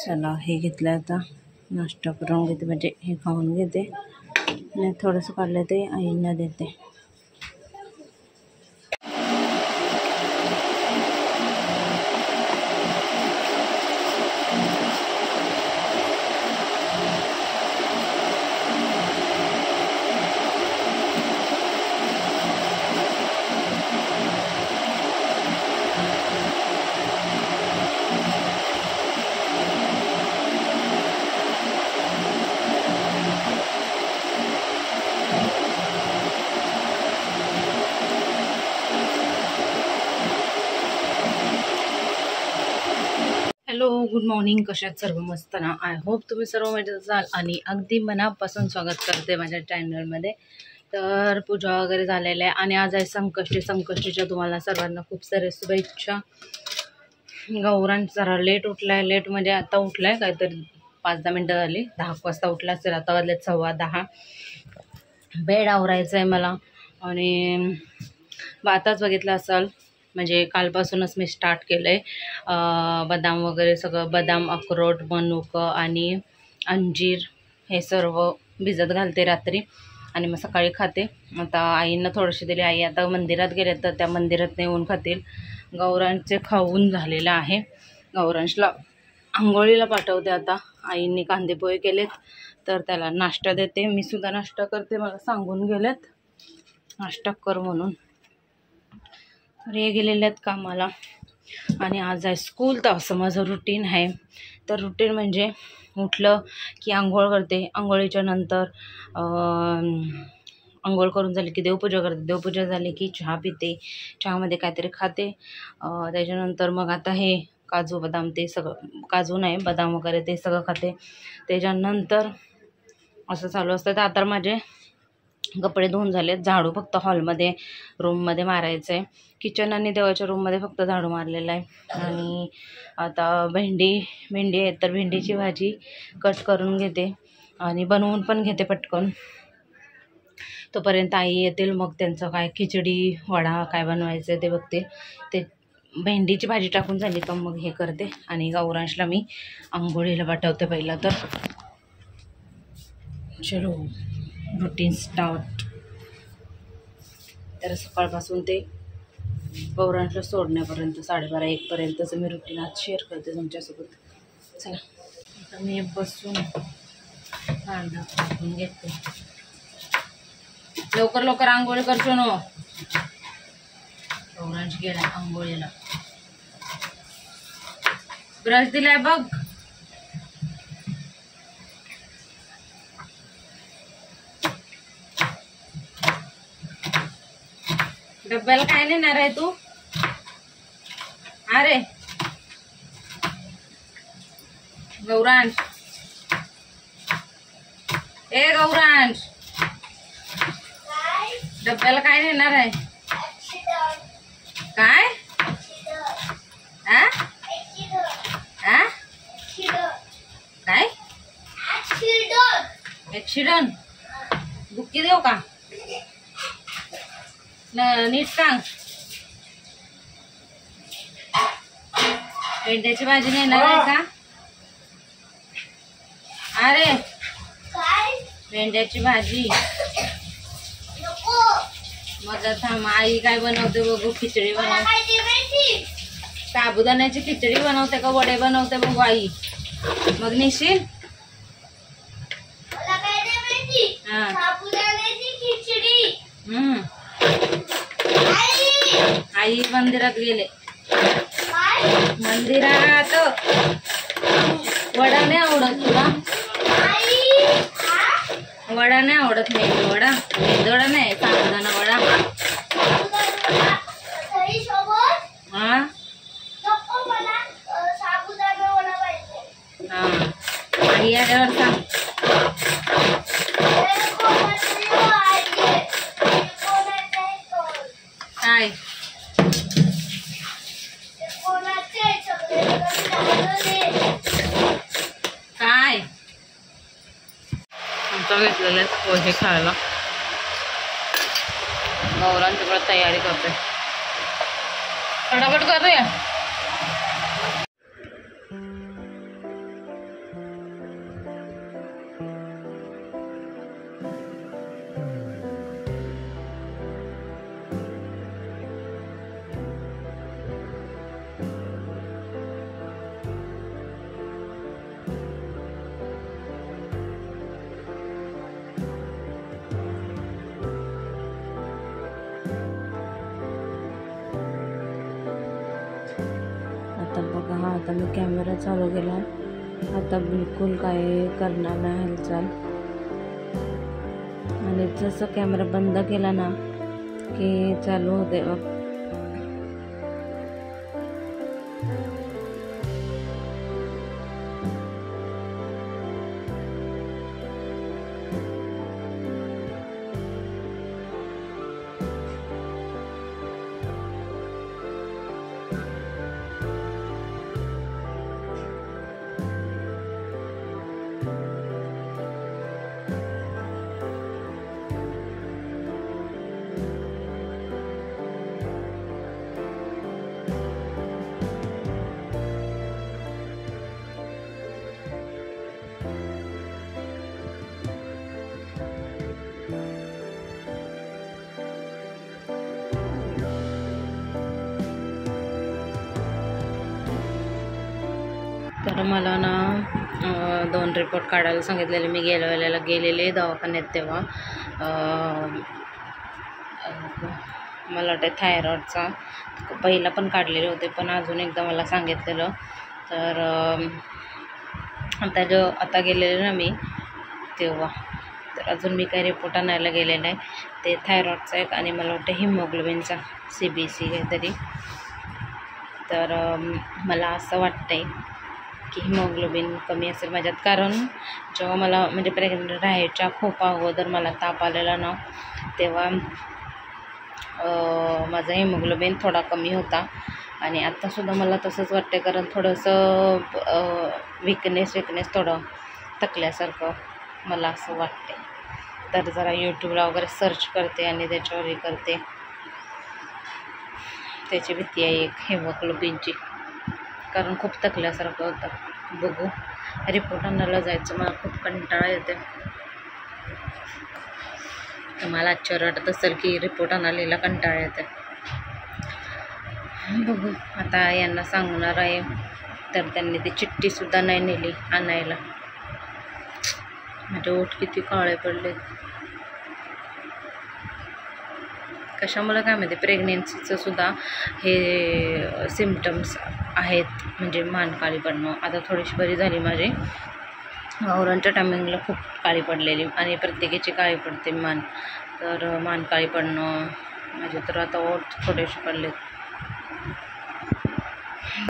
चला हे घेतलं आता नाश्ता करून घेते, म्हणजे हे खाऊन घेते आणि थोडंसं काढलं ते आईंना देते. Hello, good morning. कशात सर्व मस्त ना? आय होप तुम्ही सर्व मजेत असाल आणि अगदी मनापासून स्वागत करते माझ्या चॅनलमध्ये. तर पूजा वगैरे झालेल्या आहे आणि आज आहे संकष्टी. संकष्टीच्या तुम्हाला सर्वांना खूप सारे शुभेच्छा. गौरांश जरा लेट उठला आहे. लेट म्हणजे आता उठला आहे, काहीतरी 5-10 मिनटं झाली. 10 वाजता उठला असेल. आता वाजले 10:15. बेड आवरायचं आहे मला आणि आताच बघितलं असाल, म्हणजे कालपासूनच मी स्टार्ट केलं आहे. बदाम वगैरे सगळं, बदाम, अक्रोड, मनुक आणि अंजीर हे सर्व भिजत घालते रात्री आणि मग सकाळी खाते. आता आईंना थोडीशी दिली. आई आता मंदिरात गेले तर त्या मंदिरात येऊन खातील. गौरांचे खाऊन झालेलं आहे. गौरांशला आंघोळीला पाठवते आता. आईंनी कांदेपोहे केलेत तर त्याला नाश्ता देते. मी सुद्धा नाश्ता करते, मला सांगून गेलेत नाश्ता कर म्हणून. तर हे गेलेले आहेत कामाला आणि आज आहे स्कूल. तर असं माझं रुटीन आहे. तर रुटीन म्हणजे उठलं की आंघोळ करते. आंघोळीच्या नंतर आंघोळ करून झाली की देवपूजा करते. देवपूजा झाली की चहा पिते. चहामध्ये काहीतरी खाते. त्याच्यानंतर मग आता हे काजू बदाम ते सगळं, काजू नाही बदाम वगैरे ते सगळं खाते. त्याच्यानंतर असं चालू असतं. तर आता माझे कपडे धुवून झालेत. झाडू फक्त हॉलमध्ये रूममध्ये मारायचं आहे. किचन आणि देवाच्या रूममध्ये फक्त झाडू मारलेला आहे. आणि आता भेंडी आहे तर भेंडीची भाजी कट करून घेते आणि बनवून पण घेते पटकन. तोपर्यंत आई येतील, मग त्यांचं काय खिचडी वडा काय बनवायचं ते बघतील. ते भेंडीची भाजी टाकून झाली का मग हे करते आणि गौरांशला मी आंघोळीला पाठवते पहिला. तर चलो रुटीन स्टार्ट. तर सकाळपासून ते गौरांशला सोडण्यापर्यंत 12:30-1 पर्यंतचं मी रुटीन आज शेअर करते तुमच्यासोबत. चला आता मी बसून कांदा कापून घेते. लवकर लवकर आंघोळी करतो ना. गौरांश गेला आंघोळीला. ब्रश दिलाय बघ. डब्याला काय नेणार आहे तू? अरे गौरांश, ए गौरांश, डब्याला काय नेणार आहे? काय काय ॲक्सिडंट? बुक्की देऊ का? नीट सांग. भेंड्याची भाजी नेणार आहे का? अरे भेंड्याची भाजी मग थांब, आई काय बनवते बघू. खिचडी बनवते. साबुदाण्याची खिचडी बनवते का वडे बनवते बघू आई. मग नेशील? आई मंदिरात गेले. मंदिरात वडा नाही आवडत तुला? वडा नाही आवडत? मेंदू वडा? मेंदू वडा नाही, साबुदाणा वडा. हा आई आल्यावर सांग. काय काय आमचा घेतलेलं पोहे खायला. गौरांची तिकडे तयारी करते. फटाफट कर रे. आता बघा हा, आता मी कॅमेरा चालू केला, आता बिलकुल काय करणार नाही हालचाल. आणि जसं कॅमेरा बंद केला ना की चालू होते बघ. तर मला ना 2 रिपोर्ट काढायला सांगितलेले. मी गेलेले दवाखान्यात तेव्हा मला वाटतं थायरॉइडचा पहिला पण काढलेले होते, पण अजून एकदा मला सांगितलेलं. तर आता गेलेले ना मी तेव्हा, तर अजून मी काही रिपोर्ट आणायला गेले नाही. ते थायरॉइडचा एक आणि मला वाटतं हिमोग्लोबिनचा CBC काहीतरी. तर मला असं वाटतंय की हिमोग्लोबिन कमी असेल माझ्यात, कारण जेव्हा मला म्हणजे प्रेग्नंट राहायच्या खूप अगोदर मला ताप आलेला ना, तेव्हा माझा हिमोग्लोबिन थोडा कमी होता. आणि आत्तासुद्धा मला तसंच वाटते, कारण थोडंसं विकनेस थोडं थकल्यासारखं मला असं वाटते. तर जरा यूट्यूबला वगैरे सर्च करते आणि त्याच्यावर हे करते. त्याची भीती आहे एक हिमोग्लोबिनची, कारण खूप थकल्यासारखं होतं. बघू, रिपोर्ट आणायला जायचं, मला खूप कंटाळा येते. मला आश्चर्य वाटत असेल की रिपोर्ट आणायला कंटाळा येते. बघू, आता यांना सांगणार आहे, तर त्यांनी ती चिठ्ठीसुद्धा नाही नेली आणायला. माझे ओठ किती काळे पडले, कशामुळे काय माहिती. प्रेग्नेन्सीचं सुद्धा हे सिम्पटम्स आहेत, म्हणजे मान काळी पडणं. आता थोडीशी बरी झाली माझी, गावरांच्या टायमिंगला खूप काळी पडलेली आणि प्रत्येकाची काळी पडते मान. तर मान काळी पडणं माझे, तर आता ओठ थोडेसे पडलेत.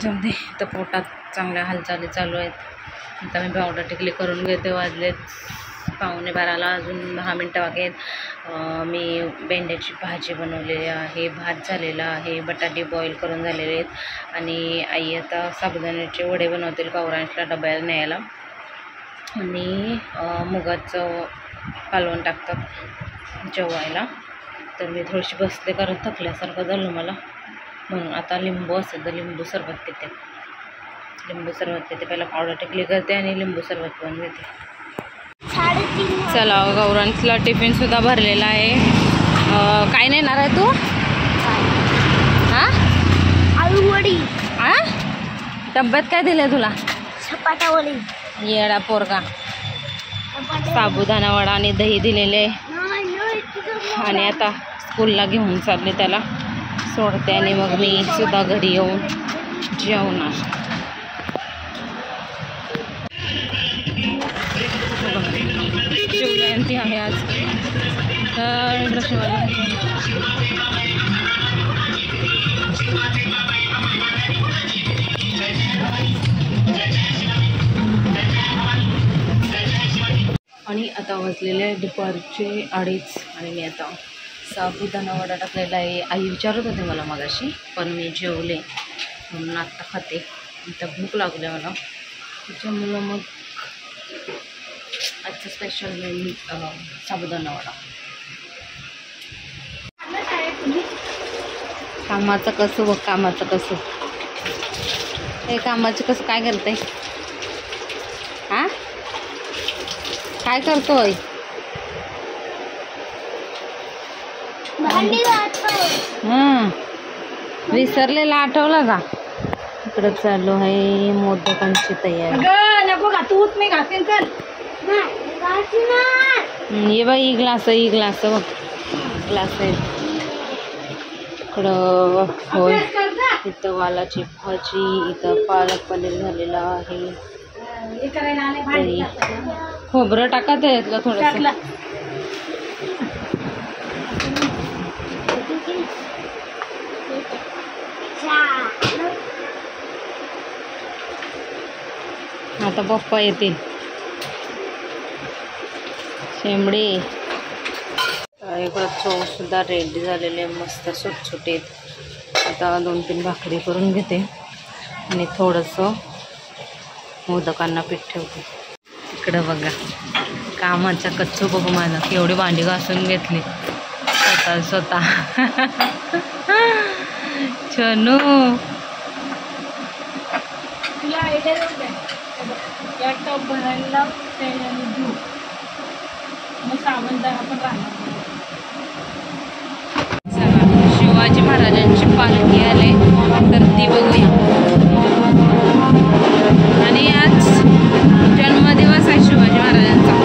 जाऊ दे, तर पोटात चांगल्या हालचाली चालू आहेत. आता मी पावडर टिकली करून घेते. वाजलेत 11:45, अजून 10 मिनटं बाकी आहेत. मी भेंड्याची भाजी बनवलेली आहे, भात झालेला आहे, बटाटे बॉईल करून झालेले आहेत. आणि आई आता साबुदाण्याचे वडे बनवतील गावरांच्या डब्याला न्यायला. आणि मुगाचं कालवण टाकतात जेवायला. तर मी थोडीशी बसते, कारण थकल्यासारखं झालं मला, म्हणून आता लिंबू असेल तर लिंबू सरबत पिते. पहिला पावडर टिकली करते आणि लिंबू सरबत पण घेते. चला, गौरांसला टिफिनसुद्धा भरलेला आहे. काय नेणार आहे तू? हां, आलूवडी. हां, डब्यात काय दिलं तुला? सपाटावडी. येडा पोरगा. साबुदाणा वडा आणि दही दिलेले. आणि आता स्कूलला घेऊन चालले, त्याला सोडते आणि मग मी सुद्धा घरी येऊन जेवणार. शिवजयंती आहे आज, तर आणि आता वाजलेले दुपारचे 2:30 आणि मी आता साबुदाणा वडा टाकलेला आहे. आई विचारत होते मला मगाशी, पण मी जेवले म्हणून आत्ता खाते. आता भूक लागली मला, त्याच्यामुळं मग आजचं स्पेशल मेनू साबुदाणा वडा. कामाचं कसं बघ, कामाचं कसं, हे कामाचं कसं काय करते? हां, काय करतोय? हां, विसरलेला आठवलं का? इकडं चालू आहे मोदकांची तयारी. नको का तूच, मी घासेन. चल ये बाई, ग्लास बघ, ग्लास आहे. इकडं होय, इथं वालाची भाजी, इथं पालक पनीर झालेला आहे. तरी खोबरं टाकायचं आहे यातलं थोडंसं. आता पप्पा येतील. शेंबडे इकडं चव सुद्धा रेडी झालेले मस्त सुटसुटीत. आता 2-3 भाकरी करून घेते आणि थोडंसं मोदकांना पीठ ठेवते. इकडं बघा कामाचा कच्चू बघू माझा एवढी भांडी घासून घेतली स्वतः. छनू तुला आयडिया या टप भरायला तेल आणि दूध मग साबण आपण राहणार. शिवाजी महाराजांची पालखी आले तर ती बघूया. आणि आज जन्मदिवस आहे शिवाजी महाराजांचा.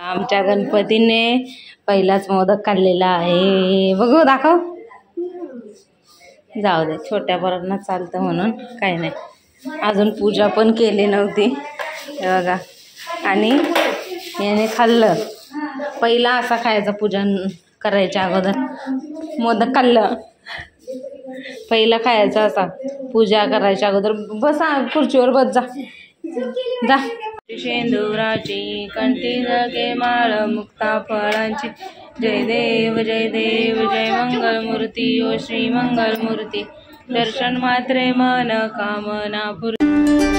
आमच्या गणपतीने पहिलाच मोदक काढलेला आहे. बघू दाखव. जाऊ दे छोट्या पोरांना चालतं म्हणून काही नाही. अजून पूजा पण केली नव्हती हे बघा. आणि याने खाल्लं. पहिला असा खायचा पूजन करायच्या अगोदर. मोदक खाल्लं पहिला खायचा असा पूजा करायच्या अगोदर. बसा खुर्चीवर बस. जा जा. शेंदुराची कंठी जगे माळ मुक्ता फळांची. जय देव जय देव जय मंगलमूर्ती ओ श्री मंगलमूर्ती. दर्शन मात्रे मन कामना पूर्ण.